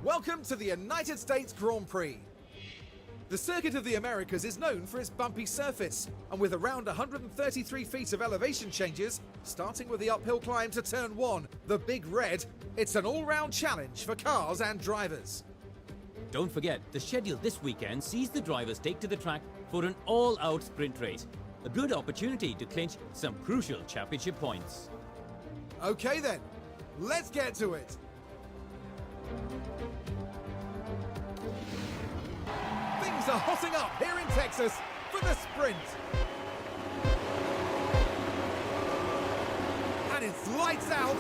Welcome to the United States Grand Prix. The Circuit of the Americas is known for its bumpy surface, and with around 133 feet of elevation changes, starting with the uphill climb to turn 1, the Big Red, it's an all-round challenge for cars and drivers. Don't forget, the schedule this weekend sees the drivers take to the track for an all-out sprint race. A good opportunity to clinch some crucial championship points. Okay then, let's get to it. Things are hotting up here in Texas for the sprint. And it's lights out,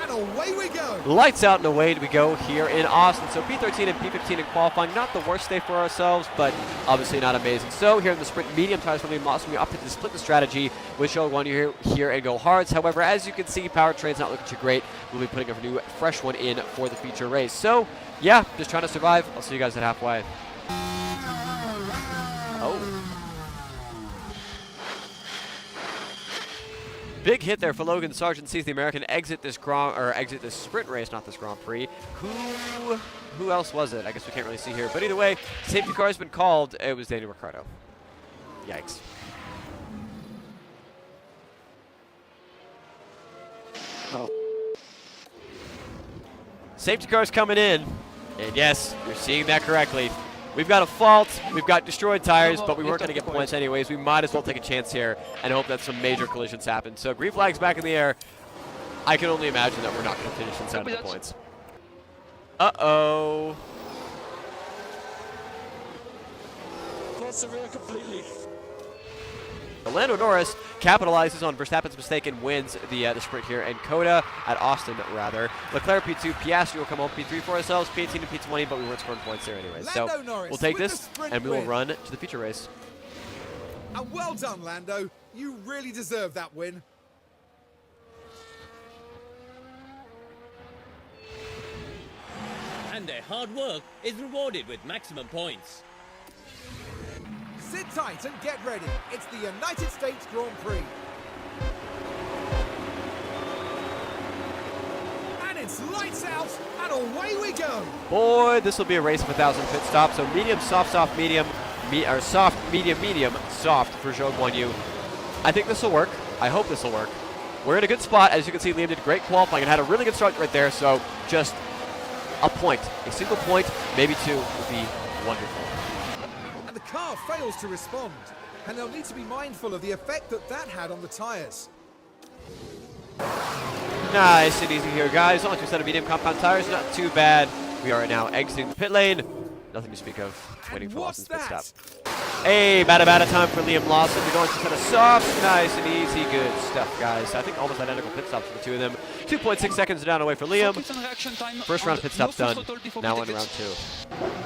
and away we go. Lights out and away we go here in Austin. So P13 and P15 in qualifying, not the worst day for ourselves, but obviously not amazing. So here in the sprint, medium tires for Liam Lawson. We opted to split the strategy with Show One here and go hards. However, as you can see, powertrain's not looking too great. We'll be putting a new fresh one in for the feature race. So yeah, just trying to survive. I'll see you guys at halfway. Oh. Big hit there for Logan Sargent. Sees the American exit this sprint race, not this Grand Prix. Who else was it? I guess we can't really see here. But either way, safety car has been called. It was Daniel Ricciardo. Yikes. Oh. Safety car's coming in. And yes, you're seeing that correctly. We've got a fault, we've got destroyed tires, but we weren't going to get points anyways. We might as well take a chance here and hope that some major collisions happen. So green flag's back in the air. I can only imagine that we're not going to finish inside of the points. Uh-oh. Lost the rear completely. Lando Norris capitalizes on Verstappen's mistake and wins the sprint here, and Coda at Austin, rather. Leclerc P2, Piastri will come home P3 for ourselves, P18 and P20, but we weren't scoring points there anyways. So we'll take this, and we will run to the feature race. And well done, Lando. You really deserve that win. And their hard work is rewarded with maximum points. Sit tight and get ready. It's the United States Grand Prix. And it's lights out, and away we go. Boy, this will be a race of 1,000 pit stops. So medium, soft, soft, medium, or soft, medium, medium, soft for Zhou Guanyu. I think this will work. I hope this will work. We're in a good spot. As you can see, Liam did great qualifying and had a really good start right there. So just a point, a single point, maybe two would be wonderful. And the car fails to respond, and they'll need to be mindful of the effect that had on the tires. Nice and easy here, guys. Only 2 set of medium compound tires, not too bad. We are now exiting the pit lane. Nothing to speak of. Waiting for Lawson's pit stop. Hey, bad time for Liam Lawson. We're going to set a soft, nice and easy, good stuff, guys. I think almost identical pit stops for the two of them. 2.6 seconds down away for Liam. First round of pit stops done. Now on to round 2.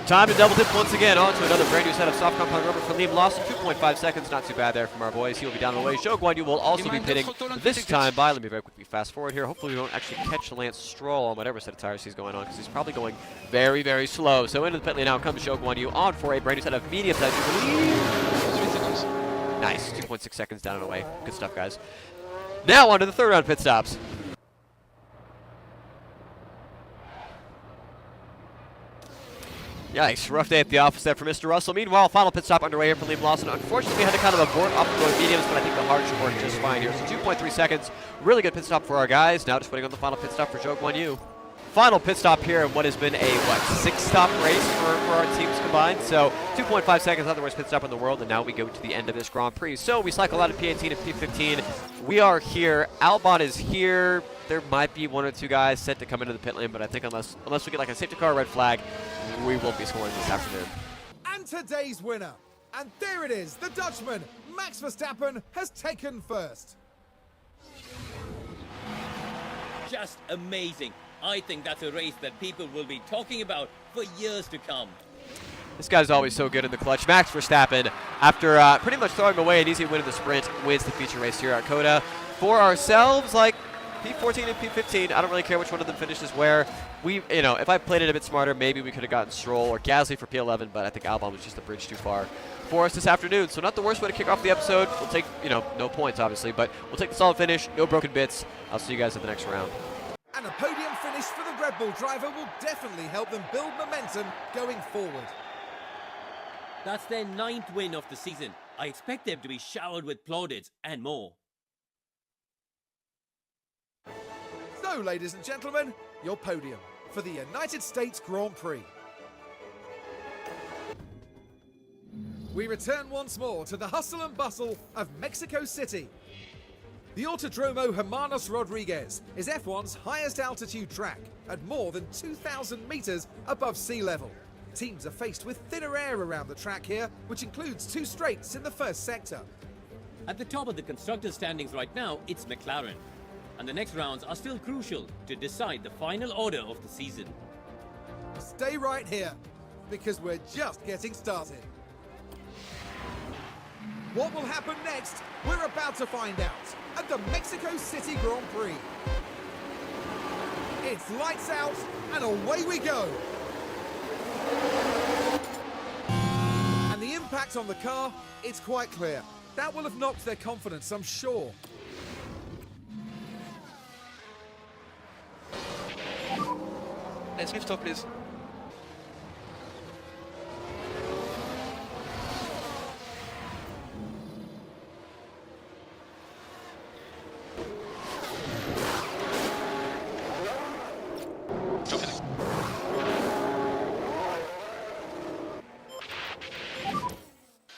Time to double dip once again. On to another brand new set of soft compound rubber for Liam Lawson. 2.5 seconds, not too bad there from our boys. He will be down the way. Zhou Guanyu will also be pitting this time by. Let me very quickly fast forward here. Hopefully we don't actually catch Lance Stroll on whatever set of tires he's going on, because he's probably going very, very slow. So into the pit lane now comes Zhou Guanyu on for a brand new set of medium tires. Nice, 2.6 seconds down and away. Good stuff, guys. Now on to the third round pit stops. Yikes, rough day at the office there for Mr. Russell. Meanwhile, final pit stop underway here for Liam Lawson. Unfortunately, we had to kind of abort off the going mediums, but I think the hard should work just fine here. So 2.3 seconds, really good pit stop for our guys. Now just waiting on the final pit stop for Zhou Guanyu. Final pit stop here in what has been a, 6-stop race for our teams combined. So 2.5 seconds, not the worst pit stop in the world, and now we go to the end of this Grand Prix. So we cycle out of P18 and P15. We are here. Albon is here. There might be 1 or 2 guys set to come into the pit lane, but I think unless we get like a safety car or red flag, we won't be scoring this afternoon. And today's winner. And there it is, the Dutchman, Max Verstappen, has taken first. Just amazing. I think that's a race that people will be talking about for years to come. This guy's always so good in the clutch. Max Verstappen, after pretty much throwing away an easy win in the sprint, wins the feature race here at Coda. For ourselves, like P14 and P15, I don't really care which one of them finishes where. If I played it a bit smarter, maybe we could have gotten Stroll or Gasly for P11, but I think Albon was just a bridge too far for us this afternoon. So not the worst way to kick off the episode. We'll take, no points, obviously, but we'll take the solid finish, no broken bits. I'll see you guys at the next round. And a podium finish for the Red Red Bull driver will definitely help them build momentum going forward. That's their 9th win of the season. I expect them to be showered with plaudits and more. So, ladies and gentlemen, your podium for the United States Grand Prix. We return once more to the hustle and bustle of Mexico City. The Autodromo Hermanos Rodriguez is F1's highest altitude track at more than 2,000 meters above sea level. Teams are faced with thinner air around the track here, which includes 2 straights in the first sector. At the top of the constructors' standings right now, it's McLaren. And the next rounds are still crucial to decide the final order of the season. Stay right here, because we're just getting started. What will happen next? We're about to find out at the Mexico City Grand Prix. It's lights out and away we go. And the impact on the car, it's quite clear. That will have knocked their confidence, I'm sure. Let's lift up, please.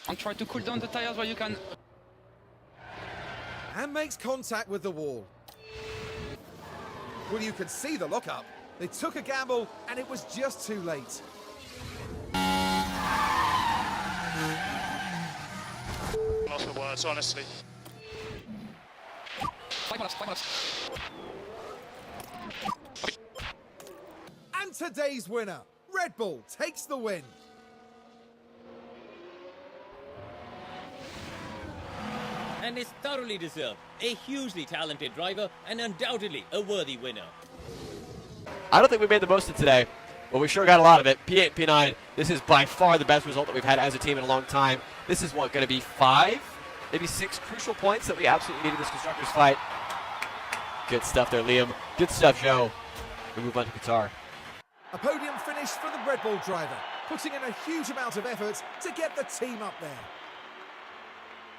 And try to cool down the tires where you can. And makes contact with the wall. Well, you could see the lockup. They took a gamble, and it was just too late. Lost for words, honestly. 5 laps. And today's winner, Red Bull, takes the win. And it's thoroughly deserved. A hugely talented driver and undoubtedly a worthy winner. I don't think we made the most of today, but we sure got a lot of it. P8, P9, this is by far the best result that we've had as a team in a long time. This is what, going to be 5, maybe 6 crucial points that we absolutely needed this constructors fight. Good stuff there, Liam. Good stuff, Joe. We move on to Qatar. A podium finish for the Red Bull driver, putting in a huge amount of effort to get the team up there.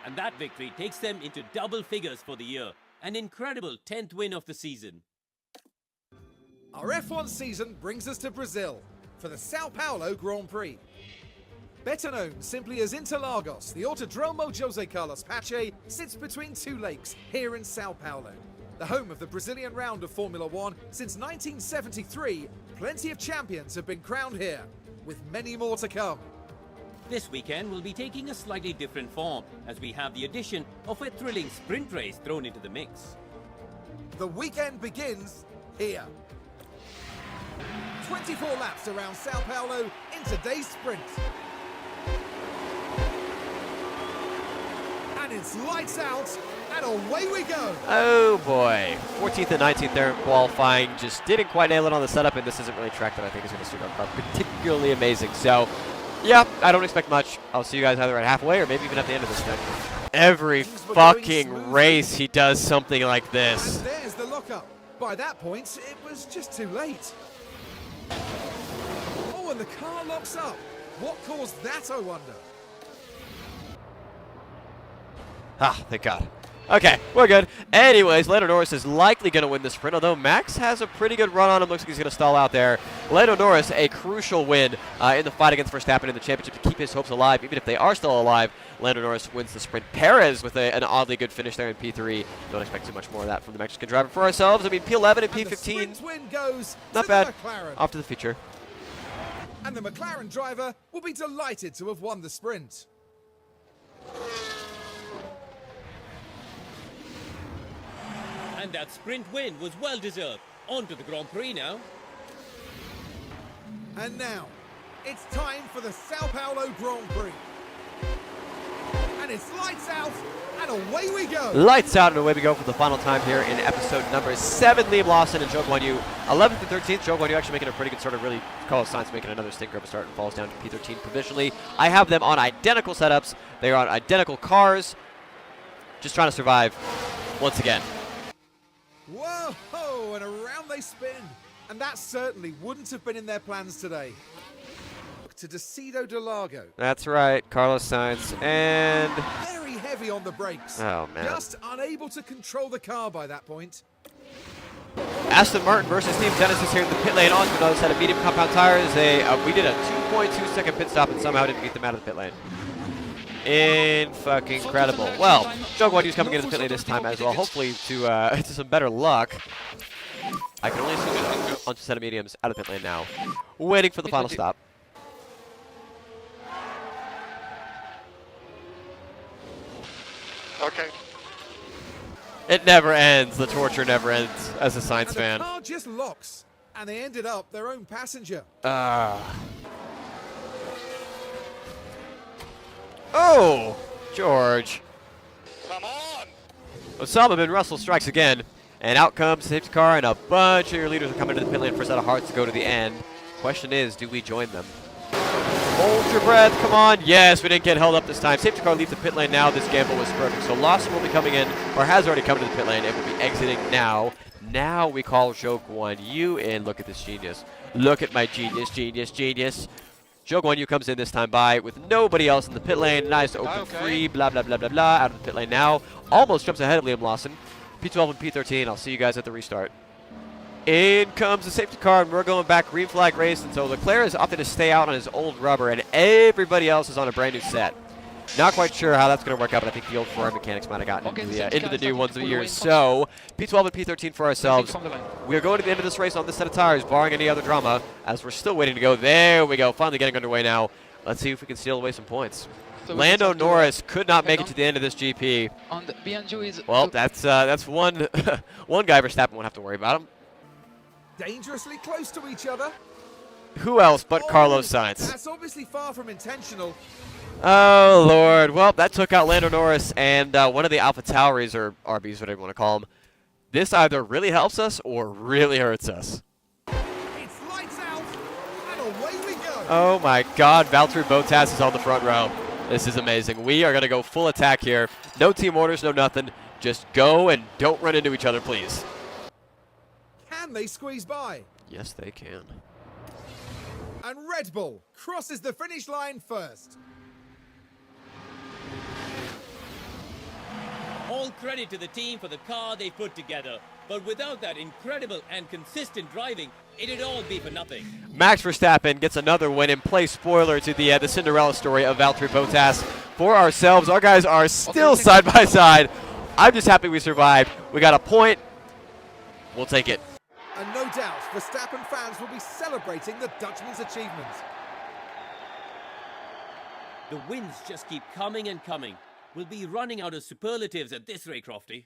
And that victory takes them into double figures for the year. An incredible 10th win of the season. Our F1 season brings us to Brazil for the Sao Paulo Grand Prix. Better known simply as Interlagos, the Autodromo Jose Carlos Pache sits between 2 lakes here in Sao Paulo. The home of the Brazilian round of Formula One since 1973, plenty of champions have been crowned here, with many more to come. This weekend will be taking a slightly different form as we have the addition of a thrilling sprint race thrown into the mix. The weekend begins here. 24 laps around Sao Paulo in today's sprint. And it's lights out, and away we go. Oh boy. 14th and 19th there in qualifying. Just didn't quite nail it on the setup, and this isn't really a track that I think is going to suit our car particularly amazing. So, yeah, I don't expect much. I'll see you guys either at halfway or maybe even at the end of this thing. Every fucking race he does something like this. And there's the lockup. By that point, it was just too late. Oh, and the car locks up. What caused that, I wonder? Ah, thank God. Okay, we're good. Anyways, Lando Norris is likely going to win the sprint, although Max has a pretty good run on him. Looks like he's going to stall out there. Lando Norris, a crucial win in the fight against Verstappen in the championship to keep his hopes alive. Even if they are still alive, Lando Norris wins the sprint. Perez with an oddly good finish there in P3. Don't expect too much more of that from the Mexican driver for ourselves. I mean, P11 and P15. The sprint win goes Not to bad. the McLaren. Off to the feature. And the McLaren driver will be delighted to have won the sprint. And that sprint win was well deserved. On to the Grand Prix now. And now, it's time for the Sao Paulo Grand Prix. And it's lights out, and away we go. Lights out and away we go for the final time here in episode number 7. Liam Lawson and Zhou Guanyu 11th and 13th. Zhou Guanyu actually making a pretty good start of really Carlos Sainz making another stinker of a start and falls down to P13 provisionally. I have them on identical setups. They are on identical cars. Just trying to survive once again. Whoa, and around they spin. And that certainly wouldn't have been in their plans today. To Decido de Largo. That's right, Carlos Sainz, and Very heavy on the brakes. oh man, Just unable to control the car by that point. Aston Martin versus Team Genesis here in the pit lane. On to another set of medium compound tires. We did a 2.2 second pit stop and somehow didn't get them out of the pit lane. Incredible. Well, Joe is coming into the pit lane this time as well, hopefully to some better luck. I can only assume on to set of mediums out of the pit lane now, waiting for the final stop. Okay. It never ends. The torture never ends as a Sainz fan. The car just locks, and they ended up their own passenger. Oh, George. Come on. Osama bin Russell strikes again, and out comes the safety car, and a bunch of your leaders are coming to the pit lane for a set of hearts to go to the end. Question is, do we join them? Hold your breath, come on. Yes, we didn't get held up this time. Safety car leaves the pit lane now. This gamble was perfect. So Lawson will be coming in, or has already come to the pit lane, and will be exiting now. Now we call Joe Yu in. Look at this genius. Look at my genius, genius, genius. Joe Yu comes in this time by with nobody else in the pit lane. Nice open free, blah, blah, blah, blah, blah. Out of the pit lane now. Almost jumps ahead of Liam Lawson. P12 and P13. I'll see you guys at the restart. In comes the safety car, and we're going back green flag race. And so Leclerc has opted to stay out on his old rubber, and everybody else is on a brand new set. Not quite sure how that's going to work out, but I think the old Ferrari mechanics might have gotten into the new ones of the year. So P12 and P13 for ourselves. We are going to the end of this race on this set of tires, barring any other drama, as we're still waiting to go. There we go, finally getting underway now. Let's see if we can steal away some points. So Lando Norris could not make it to the end of this GP. And behind you is Well, that's one one guy Verstappen won't have to worry about him. Dangerously close to each other. Who else but Carlos Sainz? That's obviously far from intentional. Oh, Lord. Well, that took out Lando Norris and one of the Alpha Tauris, or RBs, whatever you want to call them. This either really helps us or really hurts us. It's lights out, and away we go. Oh, my God. Valtteri Bottas is on the front row. This is amazing. We are going to go full attack here. No team orders, no nothing. Just go and don't run into each other, please. Can they squeeze by? Yes, they can. And Red Bull crosses the finish line first. All credit to the team for the car they put together. But without that incredible and consistent driving, it'd all be for nothing. Max Verstappen gets another win and plays spoiler to the Cinderella story of Valtteri Bottas. For ourselves, our guys are still side by side. I'm just happy we survived. We got a point. We'll take it. And no doubt, Verstappen fans will be celebrating the Dutchman's achievement. The wins just keep coming and coming. We'll be running out of superlatives at this rate, Crofty.